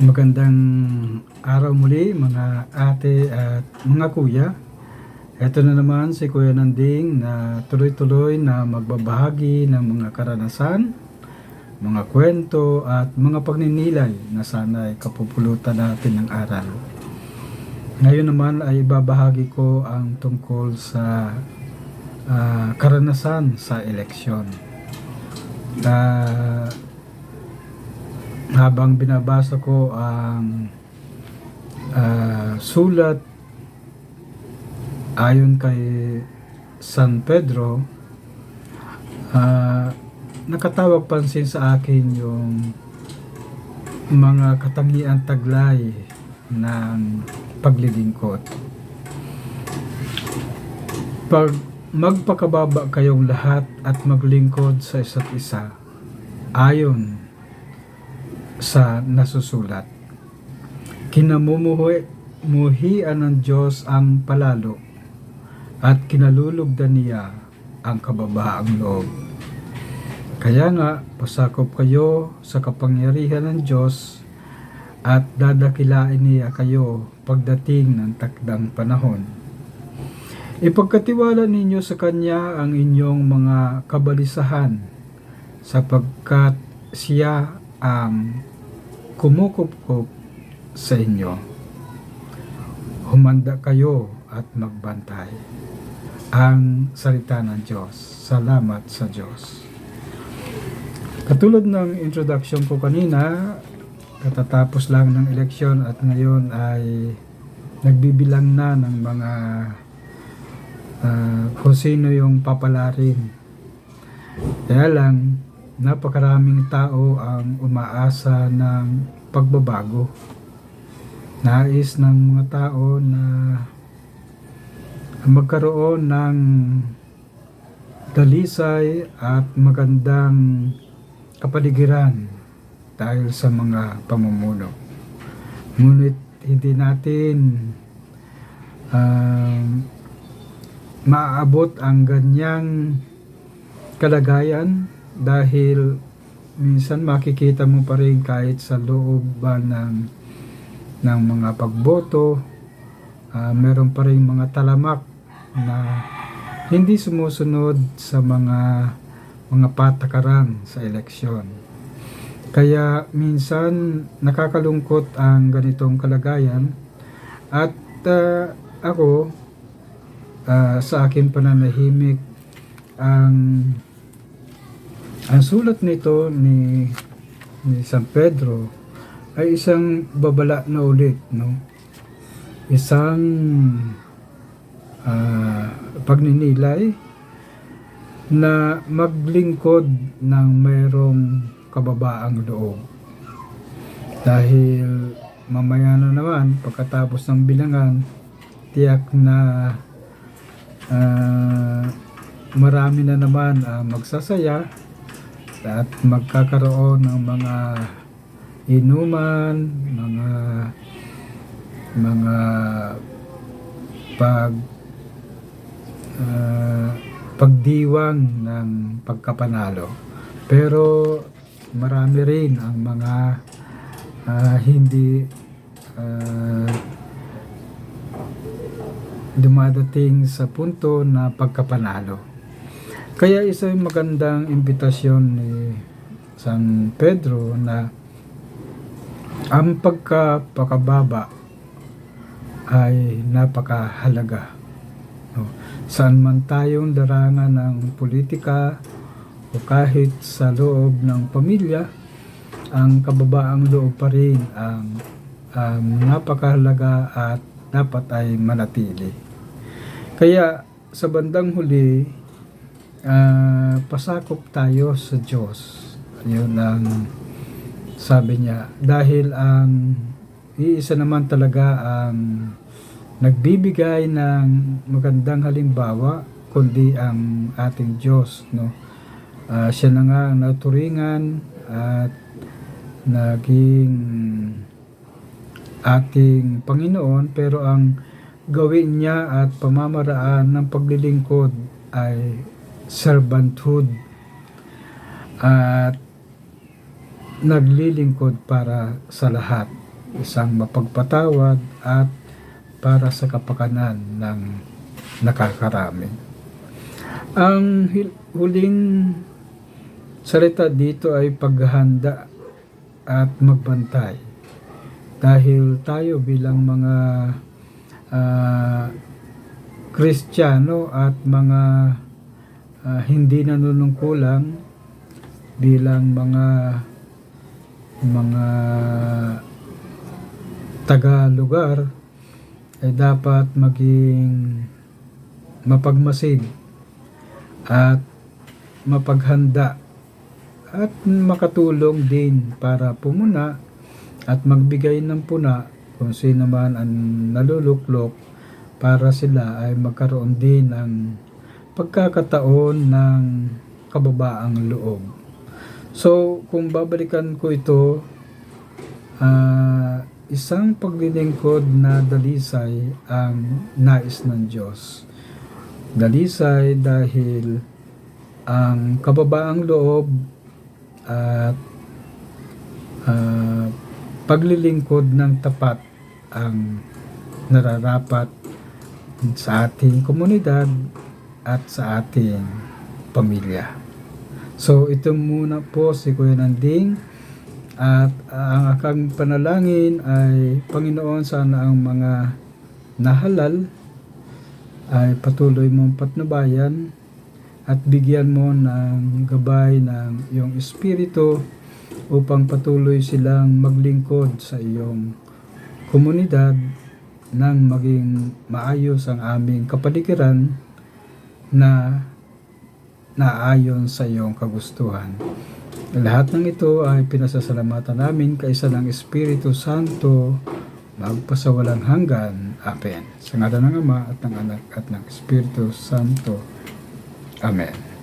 Magandang araw muli mga ate at mga kuya. Ito na naman si Kuya Nanding na tuloy-tuloy na magbabahagi ng mga karanasan, mga kwento at mga pagninilay na sana ay kapupulutan natin ng aral. Ngayon naman ay ibabahagi ko ang tungkol sa karanasan sa eleksyon. Habang binabasa ko ang sulat ayon kay San Pedro, nakatawag pansin sa akin yung mga katangian taglay ng paglilingkod. Pag magpakababa kayong lahat at maglingkod sa isa't isa ayon sa nasusulat. Kinamumuhian ng Diyos ang palalo at kinalulugdan niya ang kababaang loob. Kaya nga, pasakop kayo sa kapangyarihan ng Diyos at dadakilain niya kayo pagdating ng takdang panahon. Ipagkatiwala ninyo sa Kanya ang inyong mga kabalisahan sapagkat siya ang kumukupkup sa inyo. Humanda kayo at magbantay. Ang salita ng Diyos. Salamat sa Diyos. Katulad ng introduction ko kanina, katatapos lang ng eleksyon at ngayon ay nagbibilang na ng mga kung sino yung papalarin. Kaya lang, napakaraming tao ang umaasa ng pagbabago. Nais ng mga tao na magkaroon ng dalisay at magandang kapaligiran dahil sa mga pamumuno. Ngunit hindi natin maaabot ang ganyang kalagayan dahil minsan makikita mo pa rin kahit sa loob ng mga pagboto, meron pa rin mga talamak na hindi sumusunod sa mga patakaran sa eleksyon. Kaya minsan nakakalungkot ang ganitong kalagayan at ako sa aking pananahimik ang sulat nito ni San Pedro ay isang babala na ulit, no? Isang pagninilay na maglingkod ng mayroong kababaang loob. Dahil mamaya na naman, pagkatapos ng bilangan, tiyak na marami na naman magsasaya at magkakaroon ng mga inuman, mga pagdiwang ng pagkapanalo. Pero marami rin ang mga hindi dumadating sa punto na pagkapanalo. Kaya isang magandang imbitasyon ni San Pedro na ang pagkapakababa ay napakahalaga. No? Saan man tayong larangan ng politika o kahit sa loob ng pamilya, ang kababaang loob pa rin ang napakahalaga at dapat ay manatili. Kaya sa bandang huli, pasakop tayo sa Diyos. Yun ang sabi niya. Dahil ang iisa naman talaga ang nagbibigay ng magandang halimbawa, kundi ang ating Diyos, no? Siya na nga ang naturingan at naging ating Panginoon, pero ang gawin niya at pamamaraan ng paglilingkod ay servanthood at naglilingkod para sa lahat. isang mapagpatawad at para sa kapakanan ng nakakarami. Ang huling salita dito ay paghahanda at magbantay. Dahil tayo bilang mga Kristiyano at mga hindi nanunungkulang, bilang mga taga-lugar, ay dapat maging mapagmasid at mapaghanda at makatulong din para pumuna at magbigay ng puna kung sino man ang naluluklok, para sila ay magkaroon din ng pagkakataon ng kababaang loob. So, kung babalikan ko ito, isang paglilingkod na dalisay ang nais ng Diyos. Dalisay dahil ang kababaang loob at paglilingkod ng tapat ang nararapat sa ating komunidad at sa ating pamilya. So, ito muna po si Kuya Nanding, at ang aking panalangin ay, Panginoon, sana ang mga nahalal ay patuloy mong patnubayan at bigyan mo ng gabay ng iyong espiritu upang patuloy silang maglingkod sa iyong komunidad nang maging maayos ang aming kapaligiran na naayon sa iyong kagustuhan. Lahat ng ito ay pinasasalamatan namin kaisa ng Espiritu Santo magpasawalang hanggan. Amen. Sa ngalan ng Ama at ng Anak at ng Espiritu Santo. Amen.